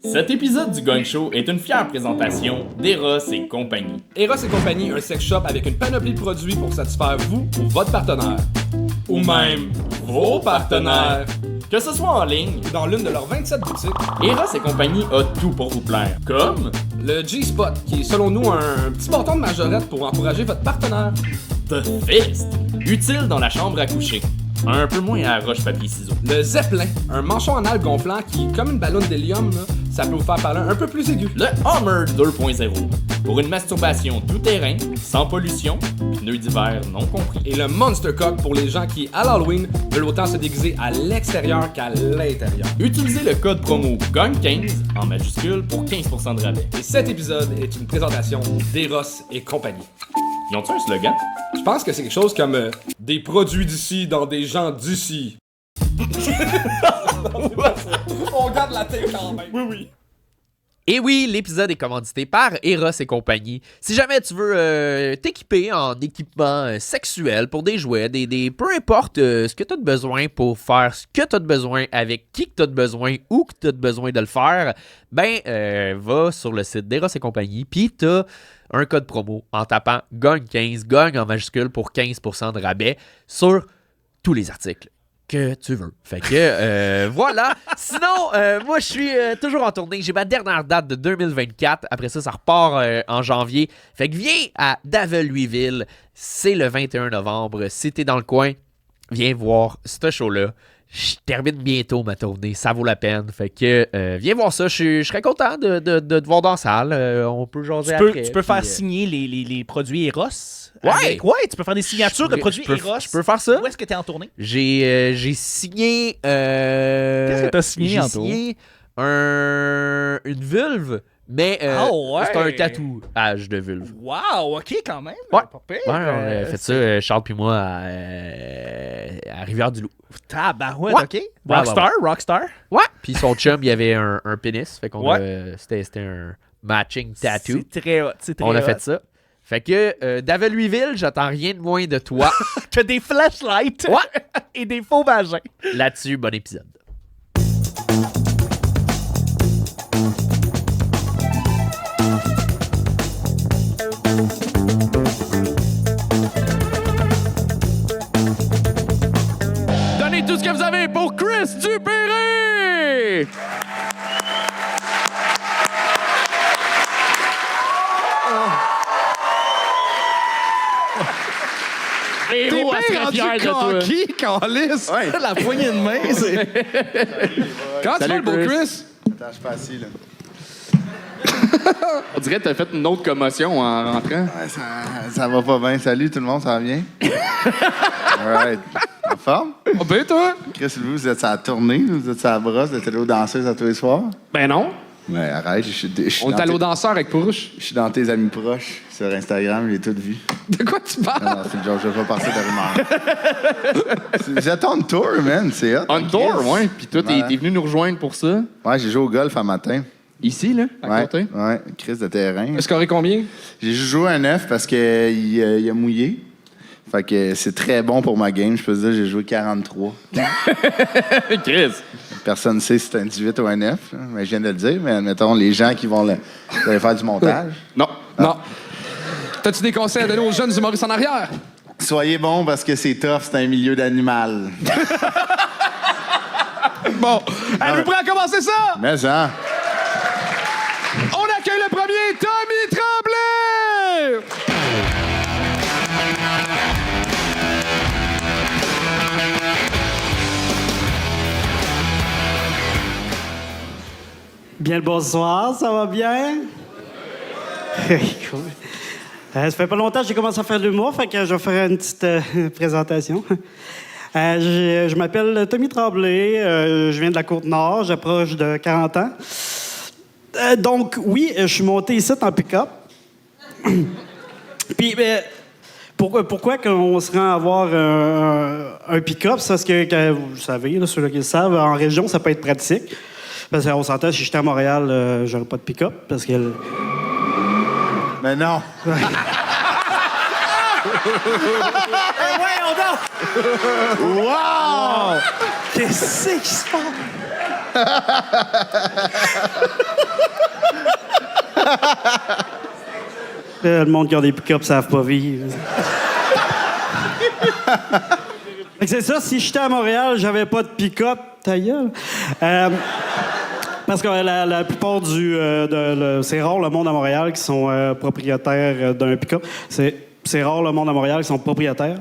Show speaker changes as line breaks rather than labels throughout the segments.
Cet épisode du Gun Show est une fière présentation d'Eros et compagnie.
Eros et compagnie, un sex shop avec une panoplie de produits pour satisfaire vous ou votre partenaire.
Ou même vos partenaires. Que ce soit en ligne,
Dans l'une de leurs 27 boutiques,
Eros et compagnie a tout pour vous plaire. Comme
le G-Spot, qui est selon nous un petit bâton de majorette pour encourager votre partenaire.
The Fist, utile dans la chambre à coucher. Un peu moins à roche-papier-ciseaux.
Le Zeppelin, un manchon anal gonflant qui, comme une ballonne d'hélium, là, ça peut vous faire parler un peu plus aigu.
Le Hummer 2.0, pour une masturbation tout-terrain, sans pollution, pneus d'hiver non compris.
Et le Monster Cock pour les gens qui, à l'Halloween, veulent autant se déguiser à l'extérieur qu'à l'intérieur.
Utilisez le code promo GUN15 en majuscule pour 15% de rabais.
Et cet épisode est une présentation d'Eros et compagnie.
Ils ont-tu un slogan?
Je pense que c'est quelque chose comme des produits d'ici dans des gens d'ici. On garde la tête quand même.
Oui.
Et oui, l'épisode est commandité par Eros et compagnie. Si jamais tu veux t'équiper en équipement sexuel pour des jouets, peu importe ce que tu as de besoin pour faire ce que tu as de besoin, avec qui que tu as de besoin, où que tu as de besoin de le faire, va sur le site d'Eros et compagnie, puis tu as un code promo en tapant GAGN15, GAGN en majuscule pour 15% de rabais sur tous les articles que tu veux. Fait que, voilà. Sinon, moi, je suis toujours en tournée. J'ai ma dernière date de 2024. Après ça, ça repart en janvier. Fait que viens à Davel-Louisville. C'est le 21 novembre. Si t'es dans le coin, viens voir ce show-là. Je termine bientôt ma tournée. Ça vaut la peine. Fait que, viens voir ça. Je serais content de te voir dans la salle. On peut jaser après.
Tu peux faire signer les produits Eros.
Ouais.
Tu peux faire des signatures de produits Eros.
Je peux faire ça.
Où est-ce que tu es en tournée?
J'ai signé.
Qu'est-ce que t'as signé,
J'ai
Anto?
signé une vulve, mais
ouais.
c'est un tatouage de vulve.
Wow, ok, quand même.
Ouais.
Pas pire.
Ouais, on a fait ça, Charles puis moi, à Rivière-du-Loup.
Tabarouette,
Ouais.
ok. Rockstar.
Ouais. Puis son chum, il y avait un pénis. Fait qu'on c'était un matching tattoo.
C'est très hot.
On a fait ça. Fait que, Davel-Louisville, j'attends rien de moins de toi.
T'as des flashlights.
Ouais.
Et des faux vagins.
Là-dessus, bon épisode. Donnez tout ce que vous avez pour Chris Dupéré! Héros, elle serait fière de toi.
Qui, Calice?
Ouais.
La poignée de main, c'est... Comment tu vas, le beau Chris?
Attends, je suis pas assis, là.
On dirait que t'as fait une autre commotion en rentrant.
Ouais, ça va pas bien. Salut tout le monde, ça va bien? Alright. En forme?
Oh ben toi?
Chris, vous êtes à la tournée, vous êtes à la brosse, vous êtes allé aux danseuses à tous les soirs?
Ben non.
Mais arrête, je suis
On est
dans
allé au
tes-
danseur avec Pourouche.
je suis dans tes amis proches sur Instagram, je l'ai tout vu.
De quoi tu parles?
Non, c'est une joke, je vais pas passer de rumeur. Vous êtes on tour, man, c'est hot.
On tour, ouais. Puis toi,
Ouais.
t'es venu nous rejoindre pour ça.
Ouais, j'ai joué au golf un matin.
Ici, là, à
Ouais,
côté.
ouais, Chris de terrain.
Est-ce qu'on aurait combien?
J'ai juste joué un 9 parce qu'il il a mouillé. Fait que c'est très bon pour ma game. Je peux te dire, j'ai joué 43.
Chris.
Personne ne sait si c'est un 18 ou un 9, là, mais je viens de le dire. Mais admettons, les gens qui vont aller faire du montage.
Non.
Non. T'as-tu des conseils à donner aux jeunes humoristes en arrière?
Soyez bons parce que c'est tough, c'est un milieu d'animal.
Bon, êtes-vous prêts à commencer ça?
Mais ça,
On accueille le premier, Tommy Tremblay!
Bien le bonsoir, ça va bien? Cool. Ça fait pas longtemps que j'ai commencé à faire de l'humour, fait que je vais faire une petite présentation. Je m'appelle Tommy Tremblay, je viens de la Côte-Nord, j'approche de 40 ans. Donc, oui, je suis monté ici en pick-up. Puis, pourquoi qu'on se rend à avoir un pick-up? C'est parce que, vous le savez, là, ceux qui le savent, en région, ça peut être pratique. Parce qu'on s'entend, si j'étais à Montréal, j'aurais pas de pick-up, parce que...
mais non.
Wow! Qu'est-ce qui se passe? Le monde qui a des pick-up savent pas vivre. Fait que c'est ça, si j'étais à Montréal, j'avais pas de pick-up, ta gueule. Parce que la plupart c'est rare le monde à Montréal qui sont propriétaires d'un pick-up. C'est rare le monde à Montréal qui sont propriétaires.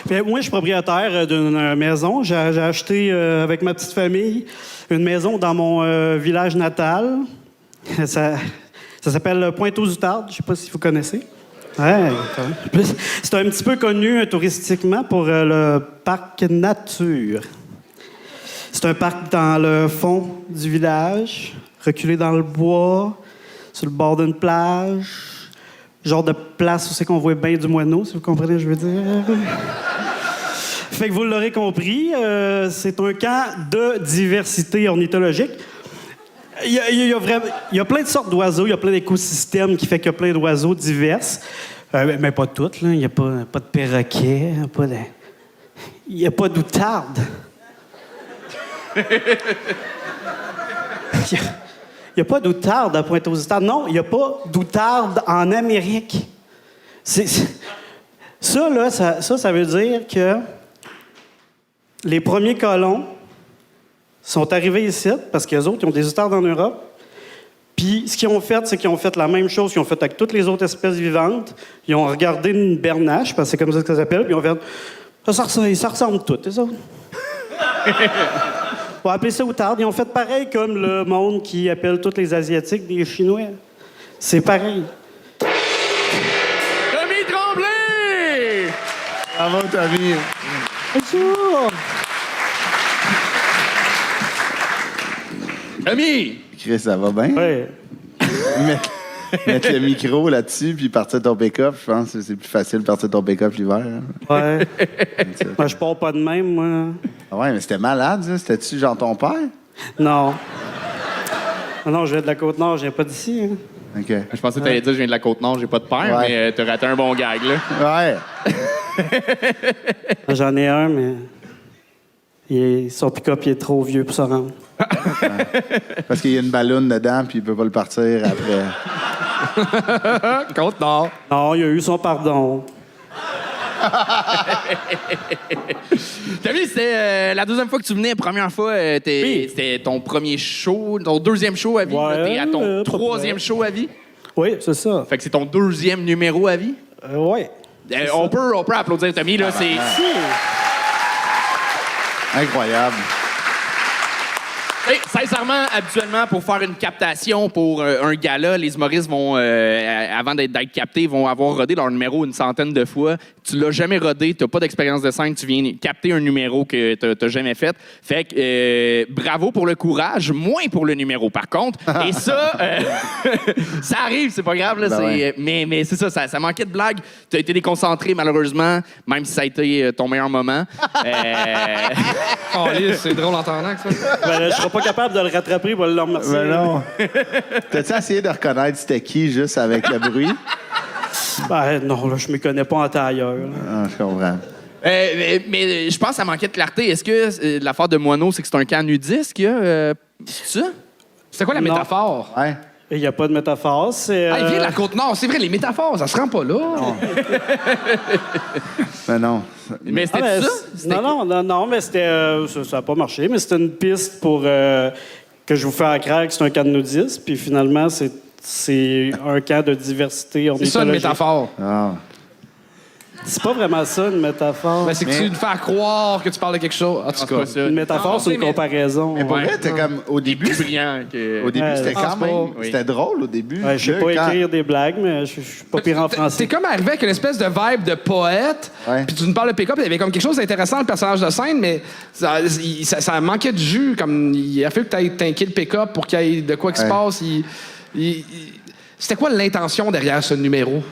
Puis, moi, je suis propriétaire d'une maison. J'ai acheté avec ma petite famille une maison dans mon village natal. Ça s'appelle Pointe-aux-Outardes. Je sais pas si vous connaissez. Ouais, c'est un petit peu connu touristiquement pour le parc nature. C'est un parc dans le fond du village, reculé dans le bois, sur le bord d'une plage. Genre de place où c'est qu'on voit bien du moineau, si vous comprenez ce que je veux dire. Fait que vous l'aurez compris, c'est un camp de diversité ornithologique. Il y a plein de sortes d'oiseaux, il y a plein d'écosystèmes qui fait qu'il y a plein d'oiseaux divers. Mais pas toutes, là. Il n'y a pas de perroquets, il n'y a pas d'outarde. Il n'y a pas d'outarde à Pointe-aux-Outardes. Non, il n'y a pas d'outarde en Amérique. Ça veut dire que les premiers colons sont arrivés ici parce qu'eux autres, ils ont des outardes en Europe. Puis ce qu'ils ont fait, c'est qu'ils ont fait la même chose qu'ils ont fait avec toutes les autres espèces vivantes. Ils ont regardé une bernache, parce que c'est comme ça que ça s'appelle, puis ils ont fait ça ressemble toutes, les autres. On va appeler ça outarde. Ils ont fait pareil comme le monde qui appelle tous les Asiatiques des Chinois. C'est pareil.
Tommy Tremblay!
Bravo, Tommy.
Bonjour.
Tommy!
Chris, ça va bien?
Ouais.
Mettre le micro là-dessus puis partir ton pick-up, je pense que c'est plus facile de partir ton pick-up l'hiver. Hein.
Ouais. Moi, je pars pas de même, moi.
Ah ouais, mais c'était malade, ça. C'était-tu genre ton père?
Non. Non, je viens de la Côte-Nord, je viens pas d'ici. Hein.
OK.
Je pensais que t'allais dire je viens de la Côte-Nord, j'ai pas de père,
Ouais.
mais t'as raté un bon gag, là.
Ouais.
J'en ai un, mais son pick-up il est trop vieux pour se rendre.
Parce qu'il y a une balloune dedans puis il peut pas le partir après.
Côte-Nord.
Non, il a eu son pardon.
Tommy, c'était la deuxième fois que tu venais, première fois, c'était ton premier show, ton deuxième show à vie.
Ouais,
là, t'es à ton
à peu
troisième
près.
show à vie.
Oui, c'est ça.
Fait que c'est ton deuxième numéro à vie.
Oui.
On peut applaudir Tommy, là, c'est...
Incroyable.
Hey, sincèrement, habituellement, pour faire une captation pour un gala, les humoristes vont, avant d'être captés, vont avoir rodé leur numéro une centaine de fois. Tu l'as jamais rodé, tu n'as pas d'expérience de scène, tu viens capter un numéro que tu n'as jamais fait. Fait que bravo pour le courage, moins pour le numéro par contre. Et ça, ça arrive, c'est pas grave. Là,
Ben ouais.
mais c'est ça manquait de blagues. Tu as été déconcentré malheureusement, même si ça a été ton meilleur moment.
Oh, c'est drôle en temps que ça.
Ben, je serai pas capable de le rattraper pour le remercier.
Ben non. T'as-tu essayé de reconnaître c'était qui juste avec le bruit?
Ben, non, là, je me connais pas en tailleur. Là.
Ah, je comprends.
Mais je pense que ça manquait de clarté. Est-ce que l'affaire de Moineau, c'est que c'est un camp nudiste qu'il y a? C'est ça?
C'était quoi la
Non.
métaphore?
Ouais.
Il n'y a pas de métaphore, c'est...
Ah, il vient de la Côte-Nord. C'est vrai, les métaphores, ça se rend pas là.
Ben non.
Mais c'était
ben,
ça?
Non, mais c'était... ça n'a pas marché, mais c'était une piste pour que je vous fasse croire que c'est un camp de nudistes, puis finalement, c'est un camp de diversité
C'est
ornithologique.
ça une métaphore.
Ah.
C'est pas vraiment ça, une métaphore.
Ben, c'est que tu veux faire croire que tu parles de quelque chose. En tout cas.
Une métaphore, c'est une comparaison.
Mais pour
Ouais.
vrai, t'es comme au début.
Brillant.
Au début, c'était
je
quand
pense
même.
pas.
C'était drôle au début.
Ouais, je sais
Là,
pas
quand-
écrire des blagues, mais je suis pas pire en français.
T'es comme arrivé avec une espèce de vibe de poète,
Ouais.
puis tu nous parles de pick-up, il y avait comme quelque chose d'intéressant le personnage de scène, mais ça manquait de jus. Comme il a fallu que tu ailles tanker le pick-up pour qu'il y ait de quoi qui se
Ouais.
passe. C'était quoi l'intention derrière ce numéro?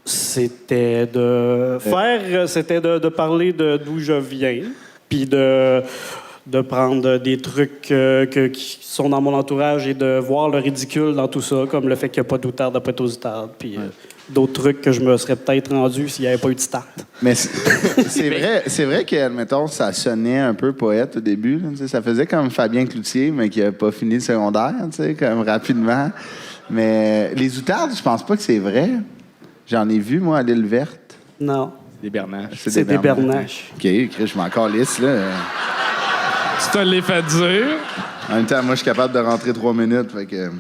C'était de faire, c'était de parler de d'où je viens, puis de de prendre des trucs qui sont dans mon entourage et de voir le ridicule dans tout ça, comme le fait qu'il n'y a pas d'outarde après d'outarde, puis d'autres trucs que je me serais peut-être rendu s'il n'y avait pas eu de start.
Mais c'est vrai que, admettons, ça sonnait un peu poète au début. Là, tu sais, ça faisait comme Fabien Cloutier, mais qui n'a pas fini le secondaire, tu sais, comme rapidement. Mais les outardes, je pense pas que c'est vrai. J'en ai vu, moi, à l'île Verte.
Non.
Des bernaches.
C'est des bernaches.
OK, je m'en calisse, là.
Tu te l'es fait dire.
En même temps, moi, je suis capable de rentrer 3 minutes, fait que...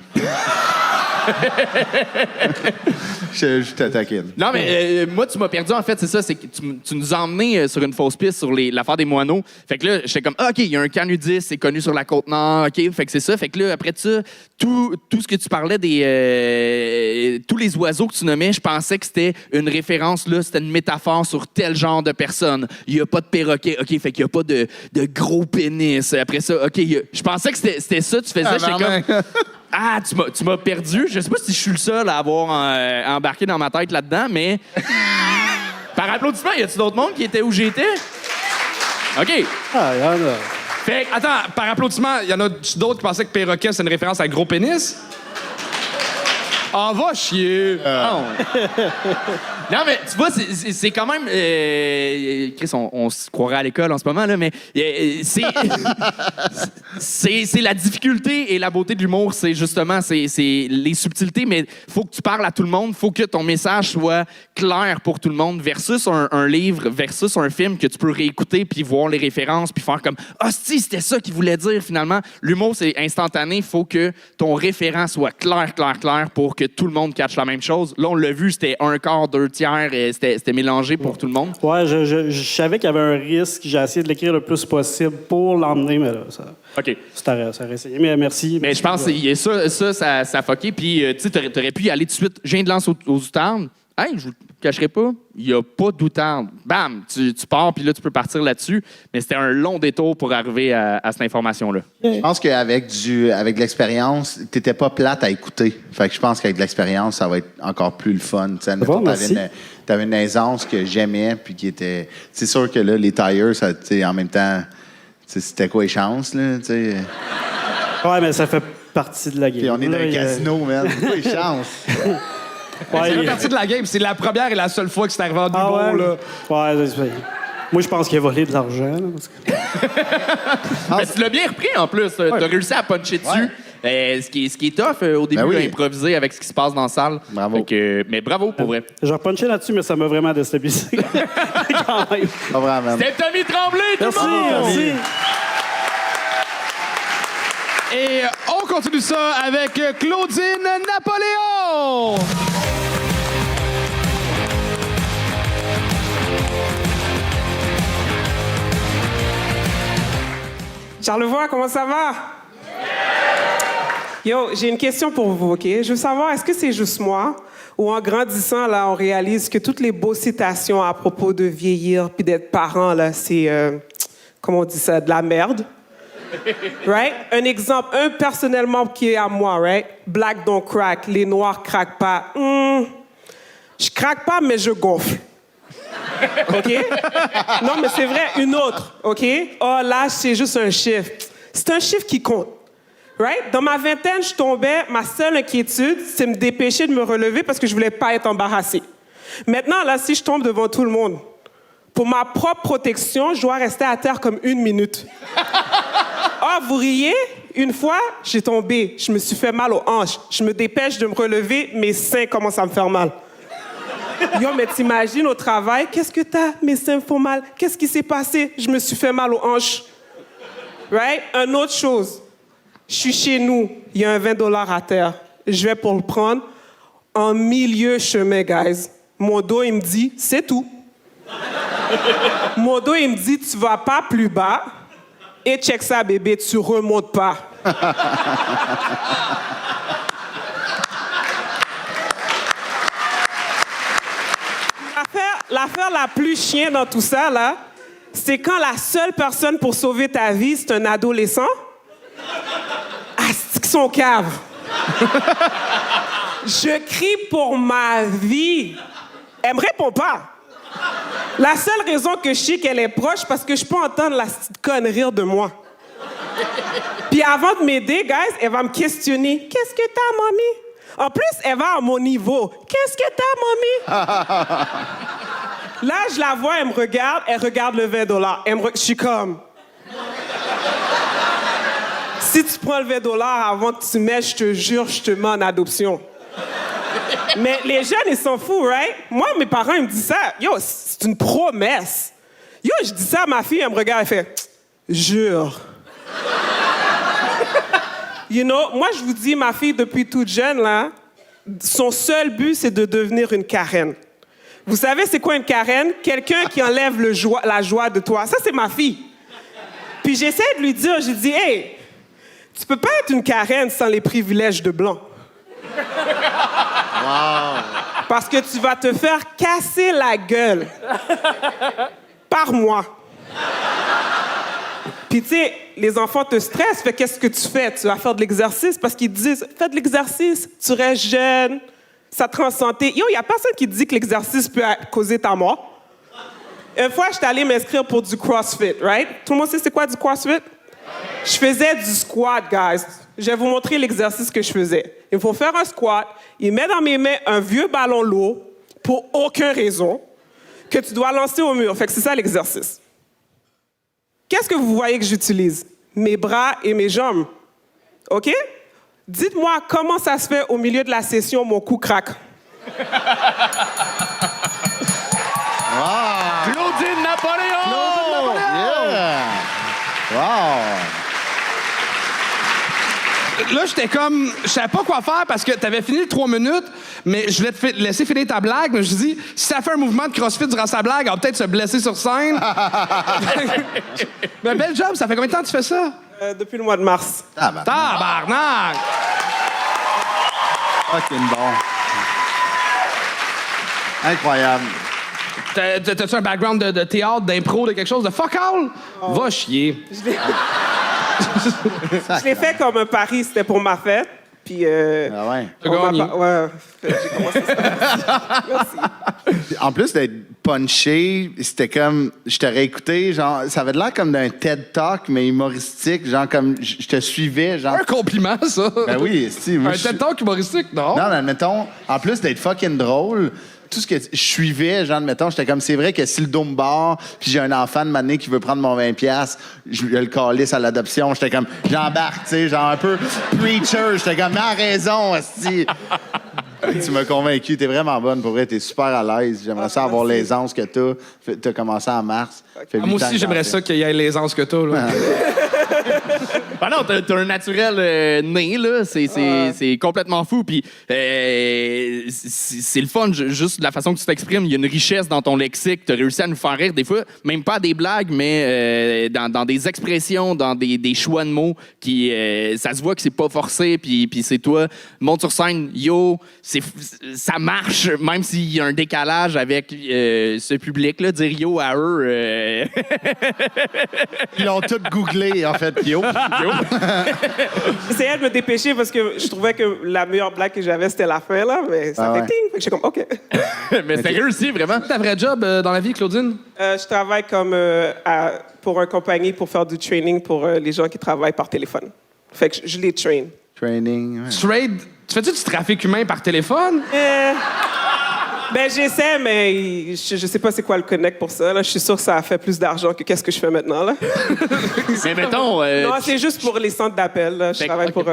je t'attaquine.
Non, mais moi, tu m'as perdu, en fait, c'est ça. C'est que tu nous as emmenés sur une fausse piste sur l'affaire des moineaux. Fait que là, j'étais comme, OK, il y a un camp nudiste, c'est connu sur la Côte-Nord. OK, fait que c'est ça. Fait que là, après ça, tout ce que tu parlais tous les oiseaux que tu nommais, je pensais que c'était une référence, là, c'était une métaphore sur tel genre de personne. Il n'y a pas de perroquet. OK, fait qu'il n'y a pas de gros pénis. Après ça, OK, je pensais que c'était ça que tu faisais. J'étais comme... Ah, tu m'as perdu. Je sais pas si je suis le seul à avoir embarqué dans ma tête là-dedans, mais... Par applaudissement, y a-tu d'autres mondes qui étaient où j'étais? OK.
Ah, y en a.
Fait que, attends, par applaudissement, il y en a d'autres qui pensaient que perroquet, c'est une référence à gros pénis? Ah, va chier!
Non. Non, mais tu vois, c'est quand même... Chris, on se croirait à l'école en ce moment, là, mais c'est la difficulté et la beauté de l'humour, c'est justement c'est les subtilités, mais faut que tu parles à tout le monde, faut que ton message soit clair pour tout le monde, versus un livre, versus un film que tu peux réécouter puis voir les références puis faire comme « Ah, si, c'était ça qu'il voulait dire, finalement. » L'humour, c'est instantané, faut que ton référent soit clair pour que tout le monde catche la même chose. Là, on l'a vu, c'était un quart, 2/3, et c'était mélangé pour tout le monde.
Ouais, je savais qu'il y avait un risque. J'ai essayé de l'écrire le plus possible pour l'emmener, mais là, ça...
OK.
Ça aurait essayé. Mais merci.
Mais je pense que ça a fucké. Puis, tu sais, t'aurais pu y aller tout de suite. Je viens de lancer aux outardes. Hey, je vous cacherai pas, il n'y a pas d'outarde. Bam, tu pars, puis là, tu peux partir là-dessus. Mais c'était un long détour pour arriver à cette information-là.
Je pense qu'avec avec de l'expérience, t'étais pas plate à écouter. Fait que je pense qu'avec de l'expérience, ça va être encore plus le fun. T'avais une aisance que j'aimais, puis qui était... C'est sûr que là, les tires, ça, en même temps, c'était quoi les chances, là, t'sais?
Ouais, mais ça fait partie de la game.
Puis on est dans un casino, man. C'est quoi les chances?
Ça fait partie de la game. C'est la première et la seule fois que c'est arrivé en humour,
ouais?
là.
Ouais, moi, je pense qu'il a volé de l'argent. Là, parce que...
Mais tu l'as bien repris, en plus. T'as réussi à puncher dessus. Ce qui est tough, au début,
oui.
improviser avec ce qui se passe dans la salle.
Bravo.
Mais bravo, pour vrai.
J'ai repunché là-dessus, mais ça m'a vraiment déstabilisé. Quand même.
Pas vraiment.
C'était Tommy Tremblay, tout le monde!
Merci.
Et on continue ça avec Claudine Napoléon!
Charlevoix, comment ça va? Yo, j'ai une question pour vous, OK? Je veux savoir, est-ce que c'est juste moi ou en grandissant, là, on réalise que toutes les beaux citations à propos de vieillir puis d'être parent, là, c'est, comment on dit ça, de la merde? Right? Un exemple, personnellement qui est à moi, right? Black don't crack, les noirs craquent pas. Je craque pas, mais je gonfle. OK? Non, mais c'est vrai, une autre, OK? Oh, l'âge, c'est juste un chiffre. C'est un chiffre qui compte. Right? Dans ma vingtaine, je tombais, ma seule inquiétude, c'est me dépêcher de me relever parce que je voulais pas être embarrassée. Maintenant, là, si je tombe devant tout le monde, pour ma propre protection, je dois rester à terre comme 1 minute. Ah, vous riez? Une fois, j'ai tombé. Je me suis fait mal aux hanches. Je me dépêche de me relever, mes seins commencent à me faire mal. Yo, mais t'imagines au travail, qu'est-ce que t'as? Mes seins me font mal. Qu'est-ce qui s'est passé? Je me suis fait mal aux hanches. Right? Une autre chose. Je suis chez nous. Il y a un 20 $ à terre. Je vais pour le prendre. En milieu chemin, guys. Mon dos, il me dit, c'est tout. Mon dos, il me dit, tu vas pas plus bas. Et check ça, bébé, tu remontes pas. L'affaire la plus chienne dans tout ça, là, c'est quand la seule personne pour sauver ta vie, c'est un adolescent. Ah, c'est qu'ils sont caves. Je crie pour ma vie. Elle me répond pas. La seule raison que je sais qu'elle est proche, parce que je peux entendre la petite conne rire de moi. Puis avant de m'aider, guys, elle va me questionner. Qu'est-ce que t'as, mamie? En plus, elle va à mon niveau. Qu'est-ce que t'as, mamie? Là, je la vois, elle me regarde, elle regarde le $20. Je suis comme... Si tu prends le $20 avant que tu m'aides, je te jure, je te mets en adoption. Mais les jeunes, ils s'en foutent, right? Moi, mes parents, ils me disent ça. Yo, c'est une promesse. Yo, je dis ça à ma fille, elle me regarde, elle fait « Jure. » You know, moi, je vous dis, ma fille, depuis toute jeune, là, son seul but, c'est de devenir une Karen. Vous savez, c'est quoi une Karen? Quelqu'un qui enlève la joie de toi. Ça, c'est ma fille. Puis j'essaie de lui dire, j'ai dit, hey, tu peux pas être une Karen sans les privilèges de blanc.
Wow.
Parce que tu vas te faire casser la gueule par moi. Puis tu sais, les enfants te stressent, fait qu'est-ce que tu fais? Tu vas faire de l'exercice parce qu'ils te disent, fais de l'exercice, tu restes jeune, ça te rend santé. Yo, il y a personne qui te dit que l'exercice peut causer ta mort. Une fois, j'étais allée m'inscrire pour du CrossFit, right? Tout le monde sait c'est quoi du CrossFit? Je faisais du squat, guys. Je vais vous montrer l'exercice que je faisais. Il faut faire un squat. Il met dans mes mains un vieux ballon lourd pour aucune raison que tu dois lancer au mur. Fait que c'est ça l'exercice. Qu'est-ce que vous voyez que j'utilise? Mes bras et mes jambes. OK? Dites-moi comment ça se fait au milieu de la session, mon cou craque.
Claudine Napoléon!
Yeah! Wow!
Là, j'étais comme... Je savais pas quoi faire parce que t'avais fini les 3 minutes, mais je voulais te laisser finir ta blague. Mais je me suis dit, si ça fait un mouvement de CrossFit durant sa blague, elle va peut-être se blesser sur scène. Mais bel job. Ça fait combien de temps que tu fais ça?
Depuis le mois de mars.
Tabarnak!
Fucking bon. Incroyable.
T'as-tu un background de théâtre, d'impro, de quelque chose? De fuck all? Va chier.
Je l'ai fait comme un pari, c'était pour ma fête. Puis,
Ah ouais.
T'as gagné.
Ouais, j'ai commencé ça. Merci.
En plus d'être punché, c'était comme... Je t'aurais écouté, genre... Ça avait l'air comme d'un TED Talk, mais humoristique. Genre comme... Je te suivais, genre...
Un compliment, ça.
Ben oui, si. Moi,
Un TED Talk humoristique, non?
Non, mais admettons, en plus d'être fucking drôle, tout ce que je suivais, genre, admettons, j'étais comme, c'est vrai que si le dos me barre, puis j'ai un enfant de m'année qui veut prendre mon 20$, je le calisse à l'adoption. J'étais comme, j'embarque, tu sais, genre un peu preacher. J'étais comme, mais à raison, hostie. Tu m'as convaincu. T'es vraiment bonne, pour vrai. T'es super à l'aise. J'aimerais ça avoir l'aisance que t'as. T'as commencé en mars.
Moi aussi, j'aimerais ça qu'il y ait l'aisance que t'as, là.
Ben non, t'as un naturel né, là. C'est complètement fou. Puis c'est le fun, juste la façon que tu t'exprimes. Il y a une richesse dans ton lexique. T'as réussi à nous faire rire, des fois, même pas des blagues, mais dans des expressions, dans des choix de mots qui... ça se voit que c'est pas forcé, puis c'est toi. Monte sur scène, yo, ça marche, même s'il y a un décalage avec ce public-là. Dire yo à eux...
Ils l'ont tout googlé, en fait. Yo.
J'essayais de me dépêcher parce que je trouvais que la meilleure blague que j'avais, c'était la fin, là. Mais ça fait ting. Fait que j'étais comme, OK.
Mais c'était réussi, vraiment.
C'est ta vraie job dans la vie, Claudine?
Je travaille comme pour une compagnie pour faire du training pour les gens qui travaillent par téléphone. Fait que je les train.
Training. Ouais.
Trade. Tu fais-tu du trafic humain par téléphone?
Ben, j'essaie, mais je sais pas c'est quoi le connect pour ça. Là. Je suis sûr que ça a fait plus d'argent que qu'est-ce que je fais maintenant. Là.
Mais mettons...
non, c'est juste pour les centres d'appel. Là. Je
Fait que,
travaille
OK.
pour...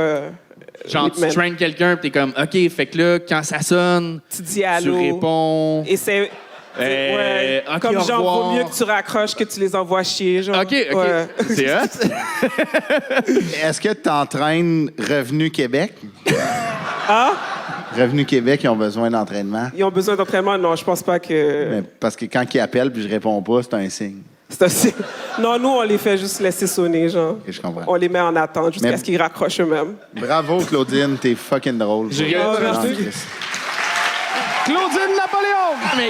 genre, tu traînes quelqu'un, puis t'es comme, OK, fait que là, quand ça sonne,
tu dis allô.
tu réponds...
Et c'est... ouais,
OK,
comme
au
genre,
revoir.
vaut mieux que tu raccroches que tu les envoies chier. Genre.
OK.
Ouais.
C'est hot.
Est-ce que tu entraînes Revenu Québec?
Ah?
Revenu Québec, ils ont besoin d'entraînement.
Ils ont besoin d'entraînement? Non, je pense pas que...
Mais parce que quand ils appellent puis je réponds pas, c'est un signe.
C'est assez... Non, nous, on les fait juste laisser sonner, genre.
Ok, je comprends.
On les met en attente jusqu'à
Mais-
ce qu'ils raccrochent eux-mêmes.
Bravo, Claudine. T'es fucking drôle.
J'ai rien
à
Non,
rajouter.
Chris.
Claudine Napoléon!
Mais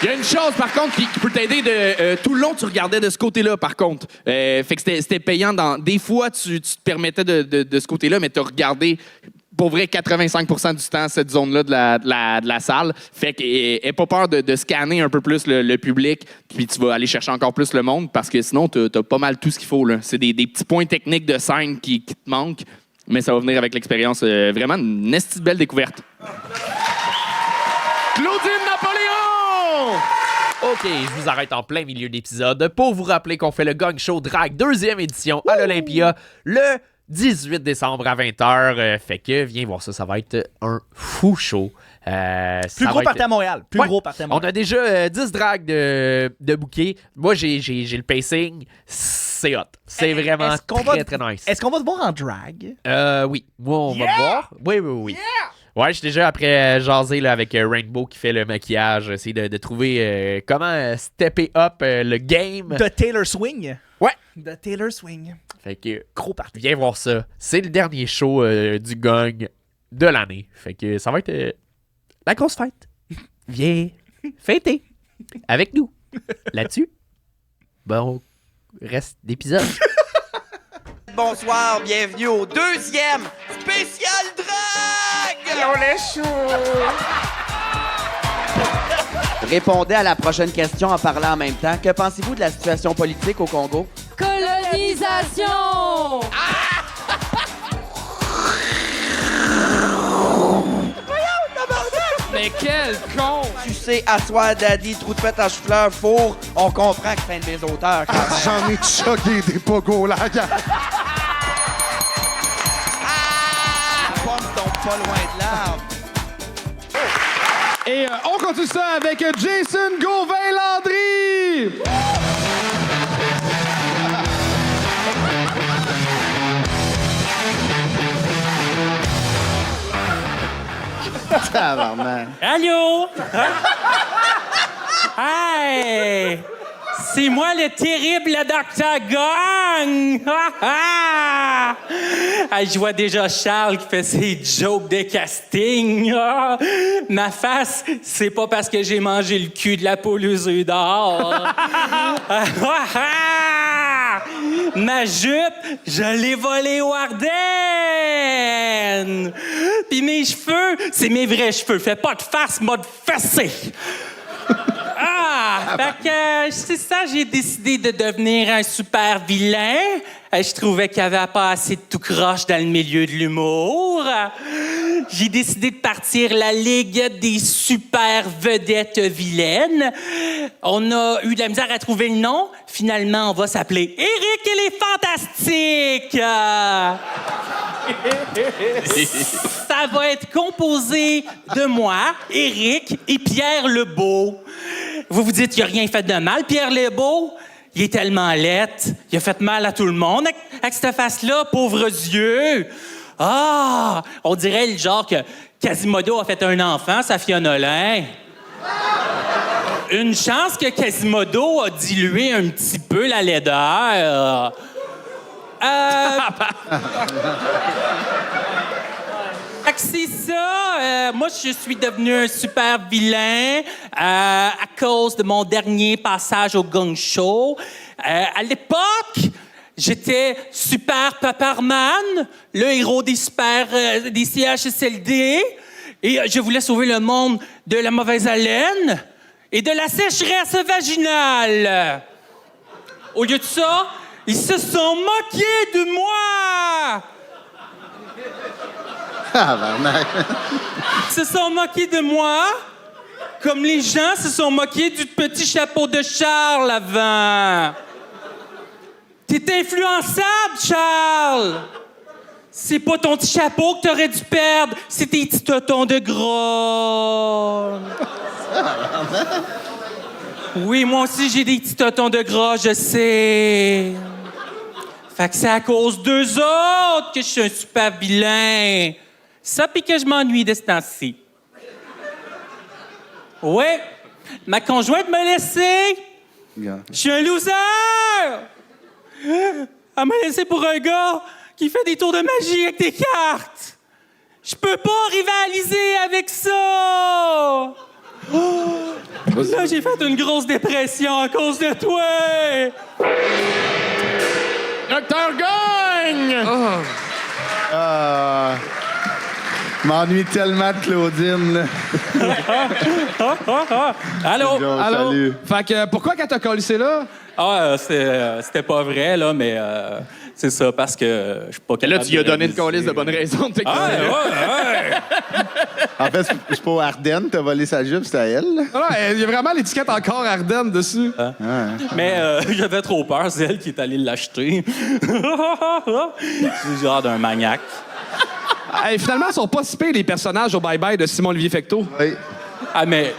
il y a une chose, par contre, qui peut t'aider. Tout le long, tu regardais de ce côté-là, par contre. Fait que c'était payant. Des fois, tu te permettais de ce côté-là, mais tu as regardé pour vrai, 85% du temps, cette zone-là de la salle. Fait qu'aie pas peur de scanner un peu plus le public, puis tu vas aller chercher encore plus le monde, parce que sinon, t'as pas mal tout ce qu'il faut, là. C'est des petits points techniques de scène qui te manquent, mais ça va venir avec l'expérience. Vraiment, une esti de belle découverte.
Claudine Napoléon!
OK, je vous arrête en plein milieu d'épisode pour vous rappeler qu'on fait le Gong Show Drag 2e édition à l'Olympia le 18 décembre à 20h. Fait que viens voir ça, ça va être un fou show.
Plus gros party à Montréal. Plus gros party à Montréal.
On a déjà 10 drags de bouquets. Moi, j'ai le pacing. C'est hot. C'est vraiment très nice.
Est-ce qu'on va te voir en drag?
Oui. Moi, on va te voir. Oui. Ouais, j'ai déjà, après jaser là, avec Rainbow qui fait le maquillage, essayer de trouver comment stepper up le game.
De Taylor Swing?
Ouais.
De Taylor Swing.
Fait que, gros party. Viens voir ça. C'est le dernier show du Gong de l'année. Fait que ça va être la grosse fête. Viens fêter avec nous. Là-dessus, bon reste d'épisode.
Bonsoir, bienvenue au 2e spécial drag! On est chaud! Répondez à la prochaine question en parlant en même temps. Que pensez-vous de la situation politique au Congo?
Colonisation!
Mais quel con!
Tu sais, asseoir daddy, trou de pète à chou-fleur, four, on comprend que c'est un des auteurs. quand même.
J'en ai choqué des pogos, là.
Les pommes tombent pas loin de l'arbre.
Et on continue ça avec Jason Gauvin-Landry!
Tabarnak.
Allô? Hey! C'est moi le terrible Dr. Gong! Hey, je vois déjà Charles qui fait ses jokes de casting. Ma face, c'est pas parce que j'ai mangé le cul de la poule aux œufs d'or. Ma jupe, je l'ai volée au Ardennes. Puis mes cheveux, c'est mes vrais cheveux. Fais pas de farce, mode fessé. Fait que, c'est ça, j'ai décidé de devenir un super vilain. Je trouvais qu'il y avait pas assez de tout croche dans le milieu de l'humour. J'ai décidé de partir la Ligue des super vedettes vilaines. On a eu de la misère à trouver le nom. Finalement, on va s'appeler Éric et les Fantastiques. Ça va être composé de moi, Éric et Pierre Lebeau. Vous vous dites qu'il n'a rien fait de mal, Pierre Lebeau? Il est tellement laid. Il a fait mal à tout le monde avec cette face-là, pauvres yeux. On dirait le genre que Quasimodo a fait un enfant, sa Fionolin. Une chance que Quasimodo a dilué un petit peu la laideur. Fait que c'est ça. Moi, je suis devenu un super vilain à cause de mon dernier passage au Gong Show. À l'époque, j'étais Super Paparman, le héros des CHSLD, et je voulais sauver le monde de la mauvaise haleine et de la sécheresse vaginale. Au lieu de ça, ils se sont moqués de moi. Ils se sont moqués de moi, comme les gens se sont moqués du petit chapeau de Charles avant. T'es influençable, Charles! C'est pas ton petit chapeau que t'aurais dû perdre, c'est tes petits totons de gras. Oui, moi aussi, j'ai des petits totons de gras, je sais. Fait que c'est à cause d'eux autres que je suis un super vilain. Ça, pis que je m'ennuie de ce temps-ci. Ouais, ma conjointe m'a laissé. Je suis un loser! Elle m'a laissé pour un gars qui fait des tours de magie avec des cartes. Je peux pas rivaliser avec ça! Là, j'ai fait une grosse dépression à cause de toi!
Dr. Gong!
Je m'ennuie tellement de Claudine. Là.
Allô?
Joe,
Allô?
salut.
Fait que pourquoi qu'elle t'a collé là?
C'était pas vrai, là, mais c'est ça, parce que je suis pas capable.
Là, tu lui as donné une
réaliser.
calice de bonnes raisons.
Ouais.
En fait, c'est pas Ardennes, t'as volé sa jupe, c'était à elle. Là.
Ah, il y a vraiment l'étiquette encore Ardennes dessus.
Mais j'avais trop peur, c'est elle qui est allée l'acheter. C'est genre d'un maniaque.
Hey, finalement, ils sont pas si pires, les personnages au bye-bye de Simon-Olivier Fecteau.
Oui.
Ah, mais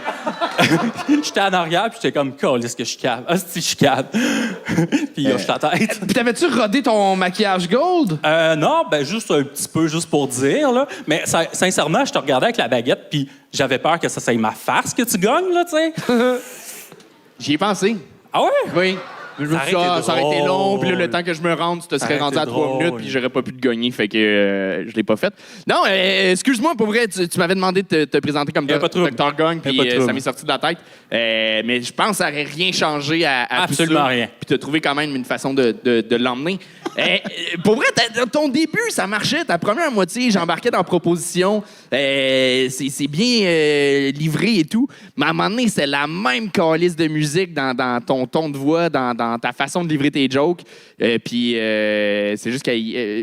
j'étais en arrière, puis j'étais comme, calisse que je cave. Ah, si, je cave. Puis il hoche la tête.
Puis t'avais-tu rodé ton maquillage gold?
Non, ben juste un petit peu, juste pour dire, là. Mais sincèrement, je te regardais avec la baguette, puis j'avais peur que ça soit ma farce que tu gagnes, là, tu sais.
J'y ai pensé.
Ah ouais?
Oui. Je me suis dit, ça aurait été long, puis là, le temps que je me rende, tu te serais rendu à 3 minutes, puis j'aurais pas pu te gagner, fait que je l'ai pas fait. Non, excuse-moi, pour vrai, tu m'avais demandé de te présenter comme Dr. Gong, puis ça m'est sorti de la tête. Mais je pense que ça aurait rien changé à
Absolument
tout ça.
rien.
Puis tu as trouvé quand même une façon de l'emmener. Pour vrai, ton début, ça marchait. Ta première moitié, j'embarquais dans la proposition. C'est bien livré et tout. Mais à un moment donné, c'est la même calice de musique dans ton ton de voix, dans ta façon de livrer tes jokes. Puis c'est juste que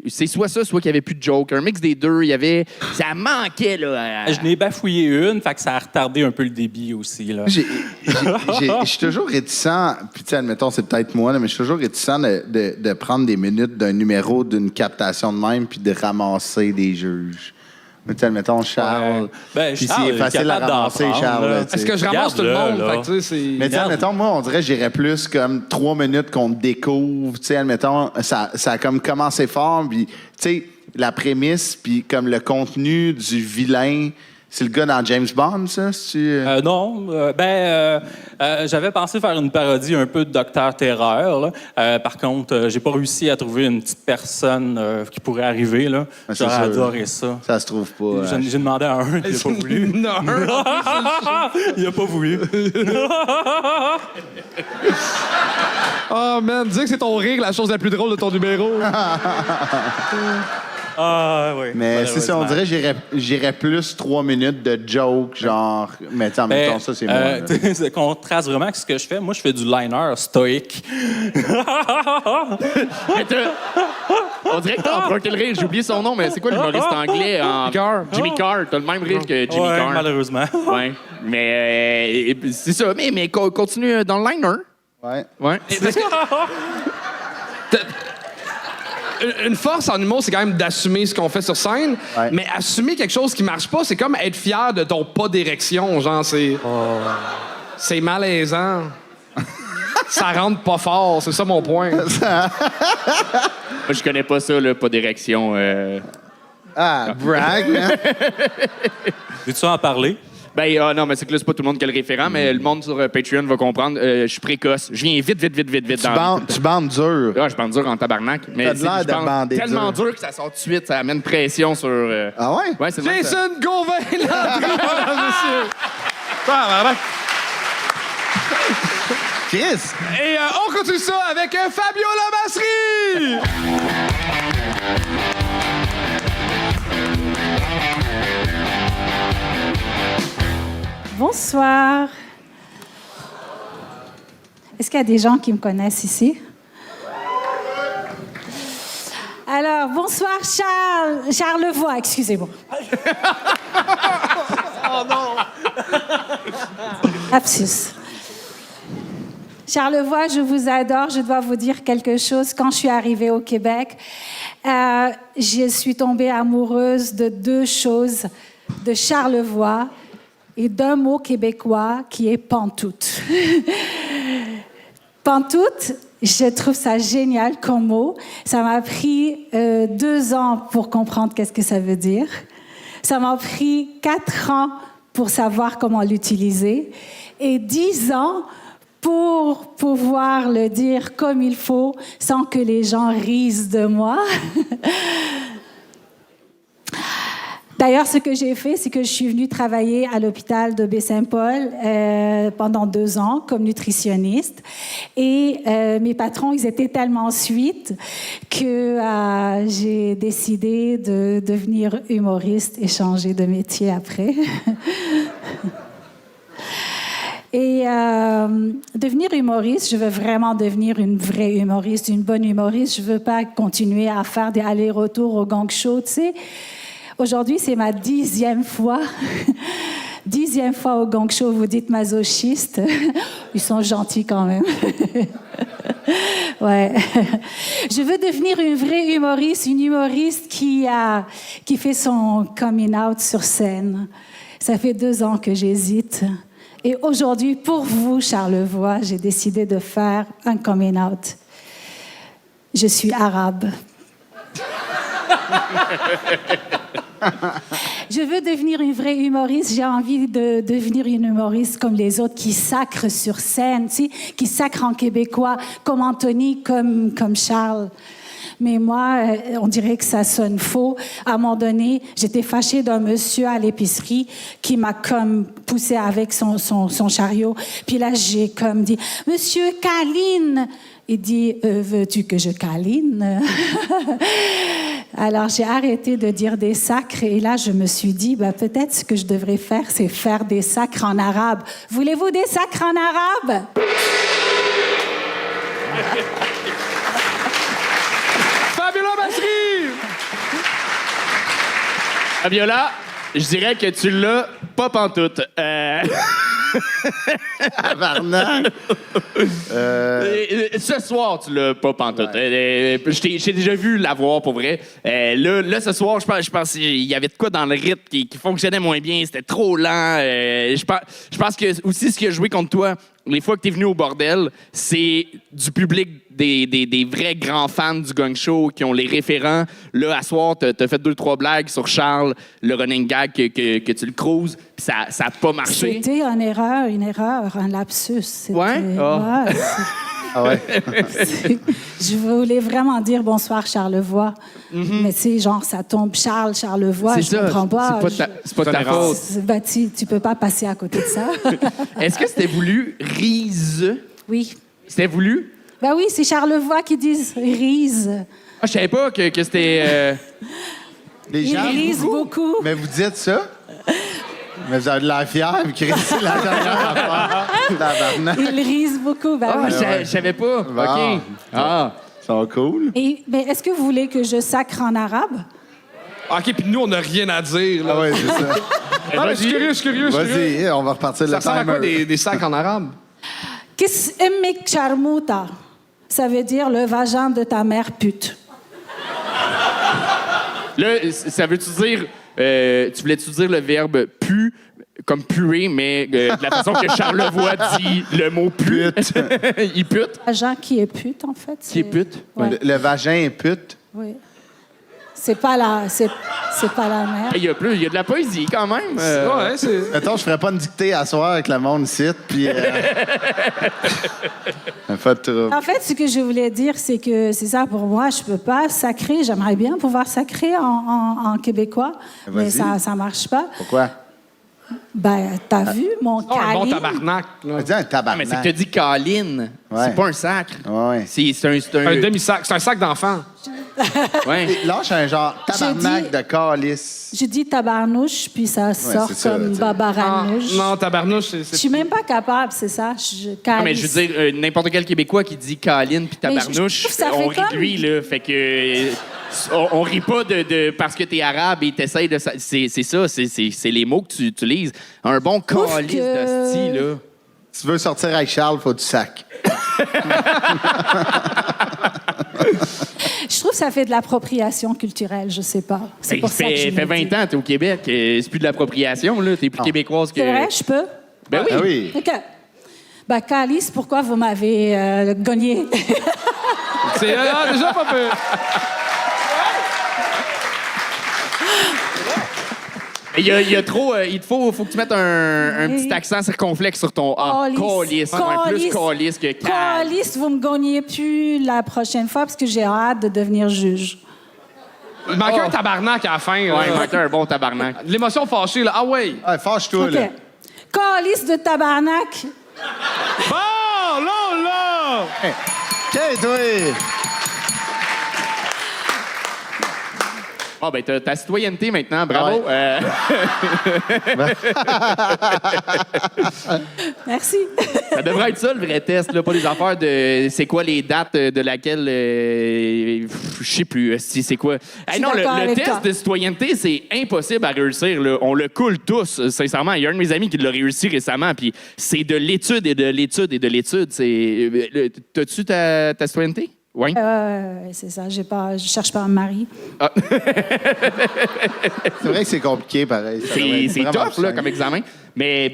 c'est soit ça, soit qu'il n'y avait plus de jokes. Un mix des deux, il y avait... Ça manquait, là.
Je n'ai bafouillé une, fait que ça a retardé un peu le débit aussi, là.
Je suis toujours réticent, puis tu sais, admettons, c'est peut-être moi, là, mais je suis toujours réticent de prendre des minutes d'un numéro, d'une captation de même, puis de ramasser des juges. Mais tu sais, admettons, Charles.
Ouais. Ben,
puis
Charles,
c'est facile à
capable
ramasser,
d'en prendre,
Charles.
là.
là, tu sais.
Est-ce que je ramasse tout le monde?
Regarde-le,
Fait que, tu sais, c'est...
Mais tu sais, admettons, moi, on dirait que j'irais plus comme 3 minutes qu'on te découvre. Tu sais, admettons, ça a comme commencé fort, puis tu sais, la prémisse, puis comme le contenu du vilain. C'est le gars dans James Bond, ça?
Non. J'avais pensé faire une parodie un peu de Docteur Terreur. Là. Par contre, j'ai pas réussi à trouver une petite personne qui pourrait arriver. Là. J'aurais adoré ça.
Ça se trouve pas.
J'ai demandé à un, il a pas voulu.
Non,
Il a pas voulu.
Oh, man, dis que c'est ton rire la chose la plus drôle de ton numéro.
Ah, oui.
Mais c'est ça, on dirait que j'irais plus 3 minutes de joke, genre. Mais en même temps, ça, c'est moi.
Ça contraste vraiment avec ce que je fais. Moi, je fais du liner stoïque.
On dirait que t'as emprunté le rire. J'ai oublié son nom, mais c'est quoi l'humoriste anglais? Jimmy Carr. T'as le même rire que Jimmy Carr.
Malheureusement.
Ouais. Mais c'est ça. Mais continue dans le liner.
Ouais.
Une force en humour, c'est quand même d'assumer ce qu'on fait sur scène.
Ouais.
Mais assumer quelque chose qui marche pas, c'est comme être fier de ton pas d'érection. Genre, c'est... C'est malaisant. Ça rentre pas fort, c'est ça mon point.
Moi, je connais pas ça, là, pas d'érection.
Ah, brag, man.
Veux-tu en parler?
Ben, non, mais c'est que là, c'est pas tout le monde qui a le référent, mais le monde sur Patreon va comprendre. Je suis précoce. Je viens vite dans
Tu bandes dur.
Ah, je bande dur en tabarnak. Mais
T'as de l'air
je
de
bande
bander
tellement
dur.
dur que ça sort tout de suite. Ça amène pression sur...
Ah ouais?
Ouais, c'est vrai.
Jason Gauvin, Landry, mesdames et messieurs. Tabarnak.
Chris!
Et on continue ça avec Fabio Lamasserie!
Bonsoir. Est-ce qu'il y a des gens qui me connaissent ici? Alors, bonsoir Charlevoix, excusez-moi.
Oh non!
Lapsus. Charlevoix, je vous adore. Je dois vous dire quelque chose. Quand je suis arrivée au Québec, je suis tombée amoureuse de 2 choses, de Charlevoix et d'un mot québécois qui est pantoute. Pantoute, je trouve ça génial comme mot. Ça m'a pris 2 ans pour comprendre qu'est-ce que ça veut dire. Ça m'a pris 4 ans pour savoir comment l'utiliser et 10 ans pour pouvoir le dire comme il faut sans que les gens risent de moi. D'ailleurs, ce que j'ai fait, c'est que je suis venue travailler à l'hôpital de Baie-Saint-Paul pendant 2 ans comme nutritionniste. Et mes patrons, ils étaient tellement sweet que j'ai décidé de devenir humoriste et changer de métier après. Et devenir humoriste, je veux vraiment devenir une vraie humoriste, une bonne humoriste. Je veux pas continuer à faire des allers-retours au gang show, tu sais. Aujourd'hui, c'est ma 10e fois. 10e fois au gang show, vous dites masochiste. Ils sont gentils quand même. Ouais. Je veux devenir une vraie humoriste, une humoriste qui fait son coming out sur scène. Ça fait 2 ans que j'hésite. Et aujourd'hui, pour vous, Charlevoix, j'ai décidé de faire un coming out. Je suis arabe. Je veux devenir une vraie humoriste. J'ai envie de devenir une humoriste comme les autres qui sacrent sur scène, tu sais, qui sacrent en québécois, comme Anthony, comme Charles. Mais moi, on dirait que ça sonne faux. À un moment donné, j'étais fâchée d'un monsieur à l'épicerie qui m'a comme poussée avec son chariot. Puis là, j'ai comme dit « Monsieur, câline !» Il dit « Veux-tu que je câline ?» Alors, j'ai arrêté de dire des sacres et là, je me suis dit, peut-être ce que je devrais faire, c'est faire des sacres en arabe. Voulez-vous des sacres en arabe?
Fabiola Masri!
Fabiola, je dirais que tu l'as pas pantoute.
Tabarnak!
Ce soir, tu l'as pas pantoute. Je t'ai déjà vu l'avoir, pour vrai. Là, ce soir, je pense qu'il y avait de quoi dans le rythme qui fonctionnait moins bien. C'était trop lent. Je pense que aussi, ce qui a joué contre toi, les fois que t'es venu au bordel, c'est du public, des vrais grands fans du gang show qui ont les référents. Là, à soir, t'as fait 2-3 blagues sur Charles, le running gag que tu le cruises, puis ça a pas marché.
C'était une erreur, un lapsus.
Ouais? Oh.
Ouais,
Ah ouais?
je voulais vraiment dire bonsoir Charlevoix, mais tu sais, genre, ça tombe Charlevoix, je comprends pas.
C'est pas ta faute.
Tu peux pas passer à côté de ça.
Est-ce que c'était voulu, Rise?
Oui.
C'était voulu?
Ben oui, c'est Charlevoix qui disent Rise.
Ah, je savais pas que c'était...
Les
Ils
gens,
risent beaucoup.
Mais vous dites ça? Mais vous avez de l'air fier, puis Chris, c'est la dernière affaire. Tabarnak.
Ils risent beaucoup. Ben oui.
Je savais pas. OK.
Ça va cool.
Mais est-ce que vous voulez que je sacre en arabe?
OK, puis nous, on n'a rien à dire. Là.
Ah ouais, c'est ça.
Mais je suis curieux.
Vas-y, on va repartir
Ça
le
ressemble à quoi
timer.
Ah.
des sacs en arabe?
Kis emmek charmouta. Ça veut dire le vagin de ta mère pute.
Là, ça veut-tu dire... tu voulais-tu dire le verbe « pu » comme puer, mais de la façon que Charlevoix dit le mot « pute ». Il pute.
Vagin qui est pute, en fait.
Qui est pute?
Ouais.
Le vagin est pute.
Oui. C'est pas la mère.
Il y a de la poésie, quand même.
Ouais, c'est...
Mettons, je ferais pas une dictée à soir avec le monde ici, puis... Pas de trouble.
En fait, ce que je voulais dire, c'est que c'est ça pour moi. Je peux pas sacrer. J'aimerais bien pouvoir sacrer en québécois, mais ça marche pas.
Pourquoi?
Ben, t'as vu mon
un bon
câline?
tabarnak. Là.
Dis un
Ah,
tabarnak.
mais c'est que tu as dit câline.
Ouais.
C'est pas un sacre.
Ouais.
C'est un...
Un demi-sac. C'est un sac d'enfant.
Ouais.
Lâche un genre tabarnak
dit-
de calice.
Je dis tabarnouche, puis ça sort
c'est ça,
comme
tu sais.
babaranouche.
Non, tabarnouche,
Je suis même pas capable, c'est ça.
Non, mais je veux dire, n'importe quel Québécois qui dit câline puis
Mais je
tabarnouche,
trouve que ça
on
fait
rit de lui, là. Fait que... on rit pas de parce que t'es arabe et t'essayes de... C'est ça, c'est les mots que tu utilises. Un bon
Trouve
calice
que-
de style, là.
Si tu veux sortir avec Charles, faut du sac.
Je trouve que ça fait de l'appropriation culturelle, je sais pas. C'est
Ben,
pour ça que je
fait
me
20
dis.
ans, t'es au Québec. C'est plus de l'appropriation, là. T'es plus québécoise que...
C'est vrai, je peux?
Ben oui.
Ah oui.
OK. Ben, Calice, pourquoi vous m'avez gagné?
C'est déjà pas peu.
Il y a trop... il faut que tu mettes un
Oui.
petit accent circonflexe sur ton A. Calice. Ouais, plus calice que cal.
Calice, vous me gagnez plus la prochaine fois parce que j'ai hâte de devenir juge.
Il manquait un tabarnak à la fin. là.
Ouais, il manquait un bon tabarnak.
L'émotion fâchée, là. Ah ouais.
Ouais, fâche-toi,
OK.
là.
Calice de tabarnak.
Bon, là!
OK, toi.
Ah, ben, t'as ta citoyenneté maintenant, bravo.
Ouais.
Merci.
Ça devrait être ça, le vrai test, là, pas des affaires de c'est quoi les dates de laquelle. Je sais plus, si c'est quoi. Hey, non,
d'accord
le
avec
test
toi.
de citoyenneté, c'est impossible à réussir. Là. On le coule tous, sincèrement. Il y a un de mes amis qui l'a réussi récemment, puis c'est de l'étude et de l'étude et de l'étude. T'as-tu ta citoyenneté? Oui.
C'est ça. Je cherche pas un mari.
C'est vrai que c'est compliqué, pareil. Ça devrait être
C'est
vraiment
tough, là,
simple.
comme examen. Mais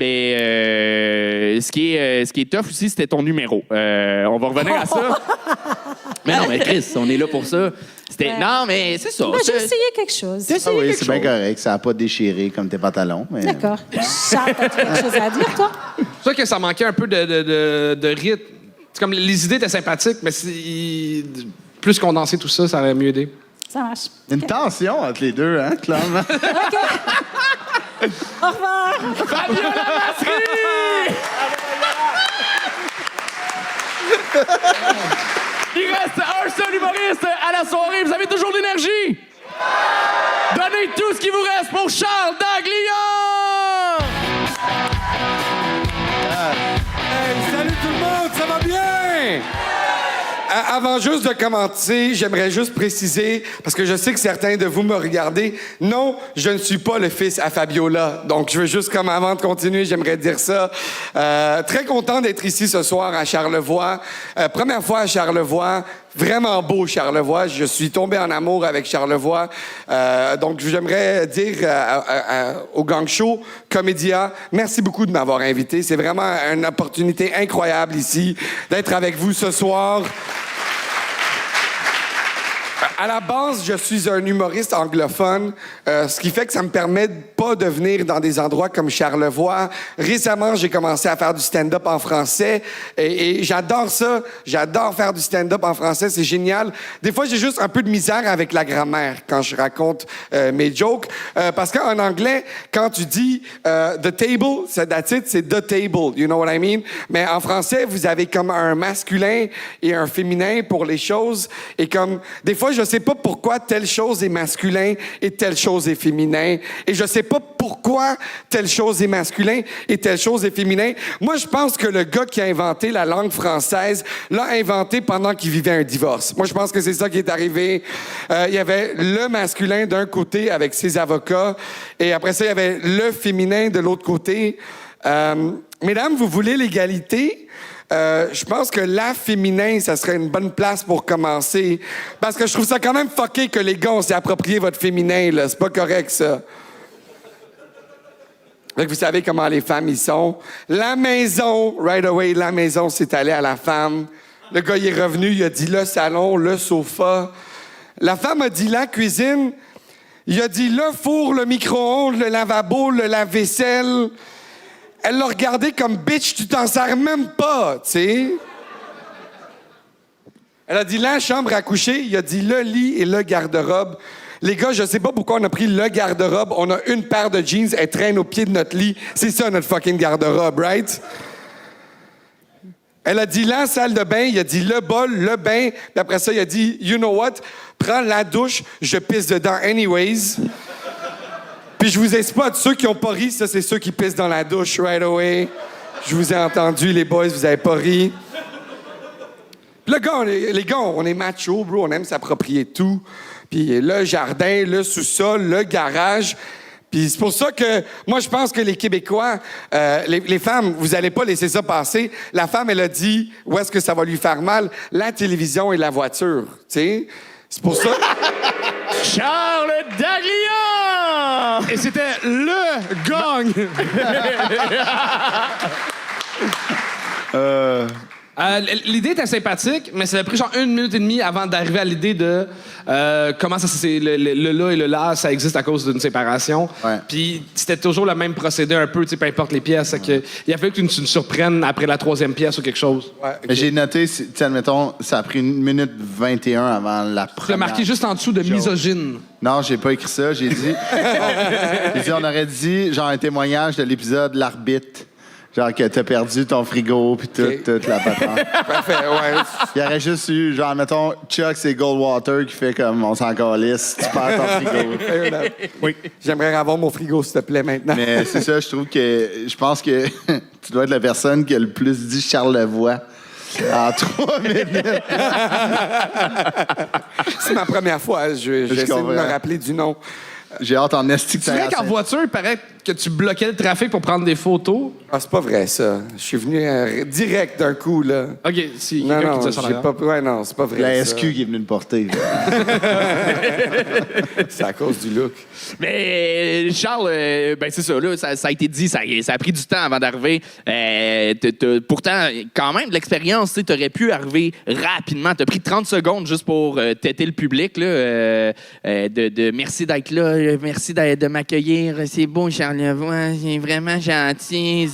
ce qui est tough aussi, c'était ton numéro. On va revenir à ça. Mais non, mais Chris, on est là pour ça.
Ouais.
Non, mais c'est ça.
Ben, j'ai essayé quelque chose.
Ah oui, c'est bien correct. Ça n'a pas déchiré comme tes pantalons. Mais...
D'accord. Charles, t'as quelque chose à dire, toi?
C'est sûr que ça manquait un peu de rythme. C'est comme les idées étaient sympathiques, mais plus condensé tout ça, ça aurait mieux aidé.
Ça marche.
Il y a une tension entre les deux, hein, clairement.
OK. Au revoir.
Fabiola Masserie! Il reste un seul humoriste à la soirée. Vous avez toujours de l'énergie? Donnez tout ce qui vous reste pour Charles Daglion!
Salut tout le monde, ça va bien? Avant juste de commencer, j'aimerais juste préciser, parce que je sais que certains de vous me regardez, non, je ne suis pas le fils à Fabiola. Donc, je veux juste, comme avant de continuer, j'aimerais dire ça. Très content d'être ici ce soir à Charlevoix. Première fois à Charlevoix. Vraiment beau, Charlevoix. Je suis tombé en amour avec Charlevoix. Donc, j'aimerais dire au Gang Show, Comédia, merci beaucoup de m'avoir invité. C'est vraiment une opportunité incroyable ici d'être avec vous ce soir. À la base, je suis un humoriste anglophone, ce qui fait que ça me permet pas de venir dans des endroits comme Charlevoix. Récemment, j'ai commencé à faire du stand-up en français et j'adore ça. J'adore faire du stand-up en français, c'est génial. Des fois, j'ai juste un peu de misère avec la grammaire quand je raconte mes jokes, parce qu'en anglais, quand tu dis the table, that's it, c'est the table, you know what I mean? Mais en français, vous avez comme un masculin et un féminin pour les choses et comme des fois, je sais pas pourquoi telle chose est masculin et telle chose est féminin. Et je sais pas pourquoi telle chose est masculin et telle chose est féminin. Moi, je pense que le gars qui a inventé la langue française l'a inventé pendant qu'il vivait un divorce. Moi, je pense que c'est ça qui est arrivé. Il y avait le masculin d'un côté avec ses avocats et après ça, il y avait le féminin de l'autre côté. Mesdames, vous voulez l'égalité? Je pense que la féminin, ça serait une bonne place pour commencer. Parce que je trouve ça quand même fucké que les gars, on s'est approprié votre féminin, là. C'est pas correct, ça. Fait que vous savez comment les femmes, ils sont. La maison, right away, la maison, c'est allé à la femme. Le gars, il est revenu, il a dit le salon, le sofa. La femme a dit la cuisine. Il a dit le four, le micro-ondes, le lavabo, le lave-vaisselle. Elle l'a regardé comme « Bitch, tu t'en sers même pas, tu sais. » Elle a dit la chambre à coucher. Il a dit le lit et le garde-robe. Les gars, je sais pas pourquoi on a pris le garde-robe. On a une paire de jeans, elle traîne au pied de notre lit. C'est ça, notre fucking garde-robe, right? Elle a dit la salle de bain. Il a dit le bol, le bain. Puis après ça, il a dit « You know what? Prends la douche, je pisse dedans anyways. » Puis je vous exploite. Ceux qui ont pas ri, ça, c'est ceux qui pissent dans la douche right away. Je vous ai entendu, les boys, vous avez pas ri. Puis les gars, on est macho, bro. On aime s'approprier tout. Puis le jardin, le sous-sol, le garage. Puis c'est pour ça que moi, je pense que les Québécois, les femmes, vous allez pas laisser ça passer. La femme, elle a dit, où est-ce que ça va lui faire mal? La télévision et la voiture, tu sais. C'est pour ça...
Charles Daglion!
Et c'était le gang! L'idée était sympathique, mais ça a pris genre 1 minute et demie avant d'arriver à l'idée de comment ça, c'est le là et le là, ça existe à cause d'une séparation.
Ouais.
Puis c'était toujours le même procédé un peu, peu importe les pièces. Il a fallu que tu nous surprennes après la 3e pièce ou quelque chose.
Ouais, okay.
J'ai noté, admettons, ça a pris 1 minute 21 avant la première.
Tu l'as marqué juste en dessous de misogyne.
Non, j'ai pas écrit ça. J'ai dit... on aurait dit, genre, un témoignage de l'épisode L'Arbitre. Genre que t'as perdu ton frigo puis toute la patente.
Parfait, ouais.
Il y aurait juste eu, genre, mettons, Chuck, c'est Goldwater qui fait comme on s'en calisse, tu perds ton frigo.
Oui. J'aimerais avoir mon frigo, s'il te plaît, maintenant.
Mais c'est ça, je pense que tu dois être la personne qui a le plus dit Charlevoix en 3 minutes.
C'est ma première fois. J'essaie de me rappeler du nom.
J'ai hâte en esti que
c'est vrai qu'en voiture, il paraît que tu bloquais le trafic pour prendre des photos.
Ah, c'est pas vrai, ça. Je suis venu direct d'un coup, là.
OK, si.
Non, non, c'est pas vrai.
La
ça.
SQ qui est venue me porter.
C'est à cause du look.
Mais Charles, ben c'est ça, là, ça a été dit, ça a pris du temps avant d'arriver. Pourtant, quand même, de l'expérience, tu aurais pu arriver rapidement. Tu as pris 30 secondes juste pour têter le public, là, de merci d'être là, merci de m'accueillir. C'est beau, Charlevoix, c'est vraiment gentil.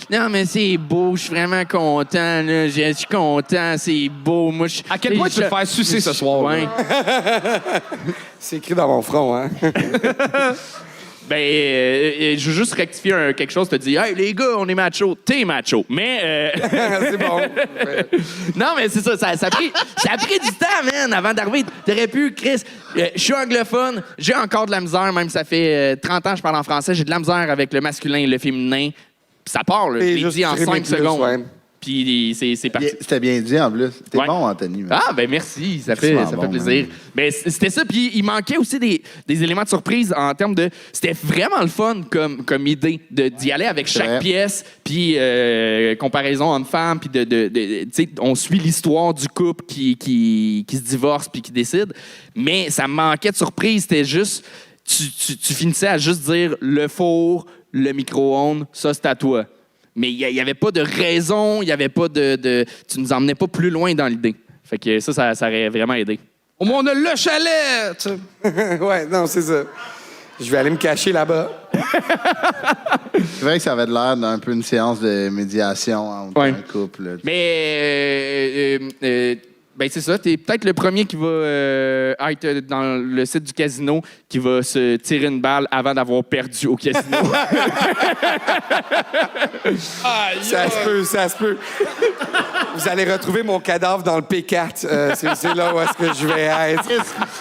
Non, mais c'est beau, je suis vraiment content. Là. Je suis content, c'est beau. Moi,
à quel point tu veux te faire sucer ce soir?
Ouais.
C'est écrit dans mon front, hein?
Ben, je veux juste rectifier quelque chose. Tu te dis, hey, les gars, on est macho. T'es macho. Mais.
C'est bon.
Non, mais c'est ça. Ça a pris du temps, man, avant d'arriver. T'aurais pu, Chris. Je suis anglophone. J'ai encore de la misère, même ça fait 30 ans que je parle en français. J'ai de la misère avec le masculin et le féminin. Puis ça part, là. Je l'ai dit en 5 secondes. Ouais. Puis c'est parti.
C'était bien dit, en plus. T'es bon, Anthony.
Ah, ben merci. Ça fait plaisir. Ben, c'était ça. Puis il manquait aussi des éléments de surprise en termes de... C'était vraiment le fun comme idée d'y aller avec chaque pièce, puis comparaison entre femmes, puis tu sais, on suit l'histoire du couple qui se divorce puis qui décide. Mais ça manquait de surprise. C'était juste... Tu finissais à juste dire le four, le micro-ondes, ça, c'est à toi. Mais il n'y avait pas de raison, il n'y avait pas de... Tu nous emmenais pas plus loin dans l'idée. Fait que ça aurait vraiment aidé.
Au moins, on a le chalet! Tu sais.
Ouais, non, c'est ça. Je vais aller me cacher là-bas.
C'est vrai que ça avait l'air d'un peu une séance de médiation entre un couple. Là.
Mais... ben c'est ça, t'es peut-être le premier qui va être dans le site du casino qui va se tirer une balle avant d'avoir perdu au casino.
Ça se peut. Vous allez retrouver mon cadavre dans le P4. C'est là où est-ce que je vais être.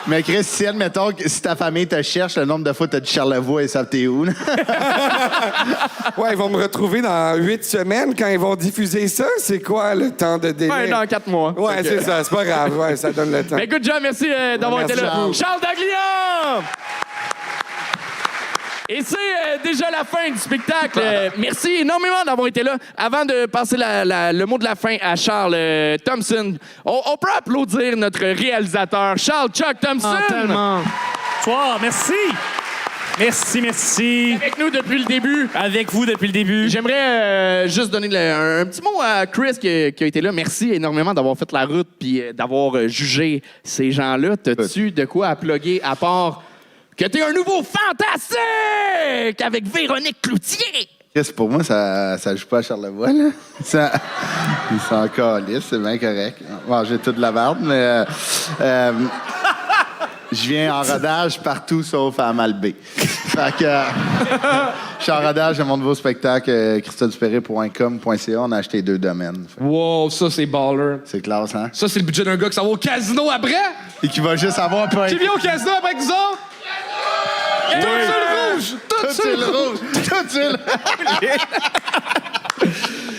Mais Chris, si admettons que si ta famille te cherche, le nombre de fois que t'as dit Charlevoix et savent t'es où?
Ouais, ils vont me retrouver dans 8 semaines quand ils vont diffuser ça. C'est quoi le temps de délai?
Ouais, dans 4 mois.
Ouais, c'est ça. C'est pas grave. Ouais, ça donne le temps.
Mais good job, merci d'avoir été là. Charles Daglion! Et c'est déjà la fin du spectacle. Merci énormément d'avoir été là. Avant de passer le mot de la fin à Charles Thompson, on peut applaudir notre réalisateur, Charles Chuck Thompson.
Ah, tellement.
Bonsoir, merci. Merci.
Avec nous depuis le début.
Avec vous depuis le début.
J'aimerais juste donner un petit mot à Chris qui a été là. Merci énormément d'avoir fait la route puis d'avoir jugé ces gens-là. T'as-tu de quoi à plugger à part que t'es un nouveau fantastique avec Véronique Cloutier?
Chris, pour moi, ça joue pas à Charlevoix, là. Ils sont encore lisses, c'est bien correct. Bon, j'ai toute la barbe, mais... je viens en rodage partout sauf à Malbé. Fait que je suis en rodage de mon nouveau spectacle, christodupéré.com.ca. On a acheté 2 domaines.
Wow, ça, c'est baller.
C'est classe, hein?
Ça, c'est le budget d'un gars qui s'en va au casino après?
Et qui va juste avoir...
Qui vient au casino après que ça? Tout sur le rouge! Tout sur le rouge!
Tout sur le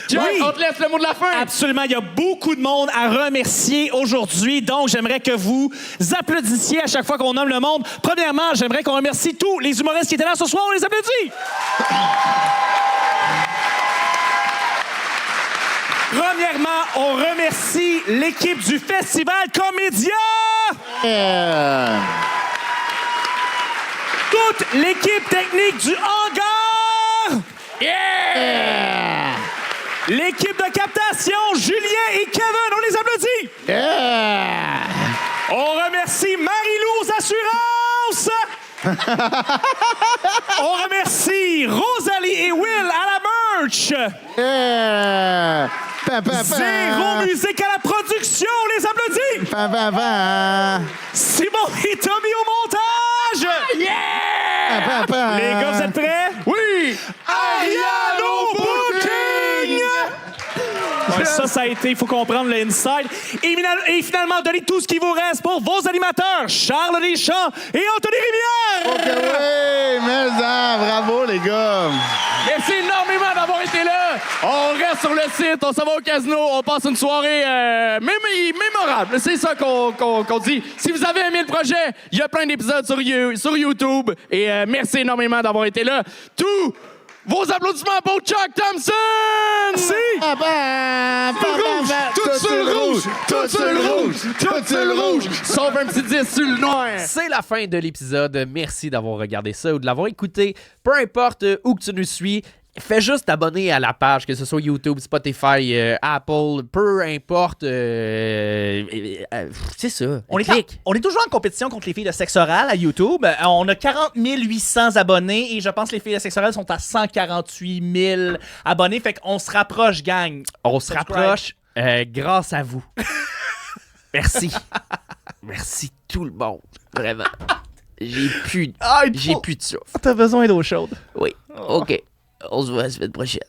Jack, on te laisse le mot de la fin.
Absolument. Il y a beaucoup de monde à remercier aujourd'hui. Donc, j'aimerais que vous applaudissiez à chaque fois qu'on nomme le monde. Premièrement, j'aimerais qu'on remercie tous les humoristes qui étaient là ce soir. On les applaudit! Premièrement, on remercie l'équipe du Festival Comédia! Toute l'équipe technique du hangar!
Yeah!
L'équipe de captation! participation, Julien et Kevin. On les applaudit.
Yeah!
On remercie Marie-Lou aux assurances. On remercie Rosalie et Will à la merch.
Yeah!
Zéro musique à la production. On les applaudit. Simon et Tommy au montage. Yeah! Les gars, vous êtes prêts?
Oui!
Ariane au booking! Ouais, ça a été, il faut comprendre le inside. Et finalement, donnez tout ce qui vous reste pour vos animateurs, Charles Deschamps et Anthony Rivière!
OK, oui, mais bravo, les gars!
Merci énormément d'avoir été là. On reste sur le site, on s'en va au casino, on passe une soirée mémorable. C'est ça qu'on dit. Si vous avez aimé le projet, il y a plein d'épisodes sur YouTube. Et merci énormément d'avoir été là. Tous vos applaudissements pour Chuck Thompson!
Merci!
Tout sur le rouge! Tout sur le rouge! Tout sur le rouge!
Sauf un petit 10 sur le noir.
C'est la fin de l'épisode. Merci d'avoir regardé ça ou de l'avoir écouté. Peu importe où que tu nous suis, fais juste t'abonner à la page, que ce soit YouTube, Spotify, Apple, peu importe. C'est ça.
On est toujours en compétition contre les filles de sexe oral à YouTube. On a 40 800 abonnés et je pense que les filles de sexe oral sont à 148 000 abonnés. Fait qu'on se rapproche, gang.
On se rapproche grâce à vous. Merci. Merci tout le monde. Vraiment. J'ai plus de souffle.
T'as besoin d'eau chaude.
Oui. OK. On se voit la semaine prochaine.